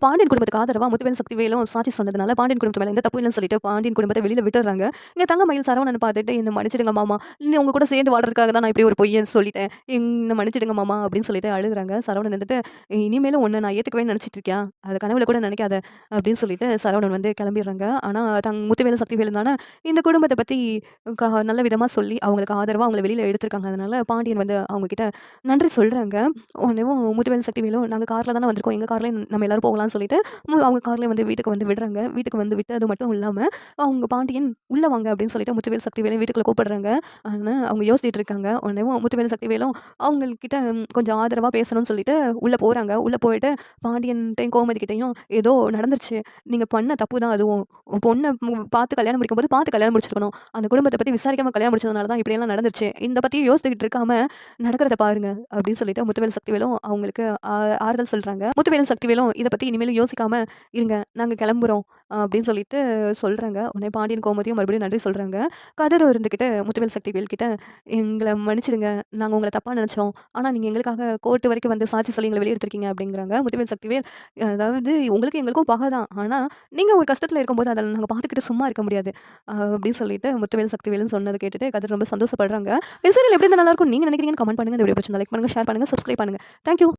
பாண்டியன் குடும்பத்துக்கு ஆதரவா முத்துவேல் சக்திவேலும் சாட்சி சொன்னதுனால பாண்டியன் குடும்பத்து மேல எந்த தப்பும் இல்லன்னு சொல்லிட்டு பாண்டியன் குடும்பத்த வெளியில விட்டுர்றாங்க. இங்க தங்கமயில் சரவணன பார்த்துட்டு என்ன மன்னிச்சிடுங்க மாமா. உங்க கூட சேர்ந்து வாழ்றதுக்காக தான் நான் இப்படி ஒரு பொய்ய சொல்லிட்டேன். என்ன மன்னிச்சிடுங்க மாமா அப்படின்னு சொல்லிட்டு அழுகுறாங்க. சரவணன் வந்துட்டு இனிமேலும் உன்ன நான் ஏத்துக்கவே நினைச்சிட்டு இருக்கியா? அத கனவுல கூட நினைக்காத அப்படின்னு சொல்லிட்டு சரவணன் வந்து கிளம்பிடுறாங்க. ஆனா முத்துவேலும் சக்திவேலும் தானே இந்த குடும்பத்த பத்தி நல்ல விதமா சொல்லி அவங்களுக்கு ஆதரவா அவங்கள வெளியில எடுத்திருக்காங்க. அதனால பாண்டியன் வந்து அவங்க கிட்ட நன்றி சொல்றாங்க. உடனேவும் முத்துவேலும் சக்திவேலும் நாங்க கார்ல தானே வந்திருக்கோம். எங்க கார்லயே நம்ம எல்லாரும் போகலாம்னு சொல்லிட்டு அவங்க கார்லயே வந்து வீட்டுக்கு வந்து விடுறாங்க. வீட்டுக்கு வந்து விட்டது மட்டும் இல்லாம, அவங்க பாண்டியன் "உள்ள வாங்க" அப்படின்னு சொல்லிட்டு முத்துவேல் சக்திவேலையும் வீட்டுக்குள்ள கூப்பிடுறாங்க. ஆனா அவங்க யோசிச்சுட்டு இருக்காங்க. உடனேவும் முத்துவேல் சக்திவேலும் அவங்கள்கிட்ட கொஞ்சம் ஆதரவா பேசணும்னு சொல்லிட்டு உள்ள போறாங்க. உள்ள போயிட்டு பாண்டியன்ட்டயும், கோமதிகிட்டயும் "ஏதோ நடந்துருச்சு. நீங்க பண்ண தப்பு தான் அதுவும். பொண்ண பார்த்து கல்யாணம் முடிக்கும்போது பார்த்து கல்யாணம் முடிச்சிருக்கணும். அந்த குடும்பத்த பத்தி விசாரிக்காம கல்யாணம் முடிச்சதுனால தான் இப்படியெல்லாம் நடந்துருச்சு. இந்த பத்தியும் யோசிச்சுக்கிட்டு இருக்காம நடக்கிறத பாருங்க" அப்படின்னு சொல்லிட்டு முத்துவேல் சக்திவேலும் அவங்களுக்கு ஆறுதல் சொல்றாங்க. முத்துவேலும் சக்திவேலும் இத பத்தி இனிமேலும் யோசிக்காம இருங்க. நாங்க கிளம்புறோம் அப்படின்னு சொல்லிட்டு சொல்றாங்க. உடனே பாண்டியன், கோமதியும் மறுபடியும் நன்றி சொல்றாங்க. கதர் இருந்துகிட்டு முத்துவேல் சக்திவேல் கிட்ட "எங்கள மன்னிச்சிடுங்க. நாங்க உங்கள தப்பா நெனச்சோம். ஆனா நீங்க எங்களுக்காக கோர்ட் வரைக்கும் வந்து சாட்சி சொல்லி எங்கள வெளிய எடுத்திருக்கீங்க" அப்படிங்கிறாங்க. முத்துவேல் சக்திவேல் அதாவது உங்களுக்கும் எங்களுக்கும் பகை தான். ஆனா நீங்க ஒரு கஷ்டத்துல இருக்கும்போது அத நாங்க பார்த்துக்கிட்டு சும்மா இருக்க முடியாது. அப்படின்னு சொல்லிட்டு முத்துவேல் சக்திவேலுன்னு சொன்னத கேட்டுட்டு கதிர் ரொம்ப சந்தோஷப்படுறாங்க. இந்த சீரியல் எப்படி இருந்தா நல்லாருக்கும்னு நீங்க நினைக்கிறீங்கன்னு கமெண்ட் பண்ணுங்க. இந்த வீடியோ பிடிச்சிருந்தா லைக் பண்ணுங்க, ஷேர் பண்ணுங்க, சப்ஸ்கிரைப் பண்ணுங்க. Thank you.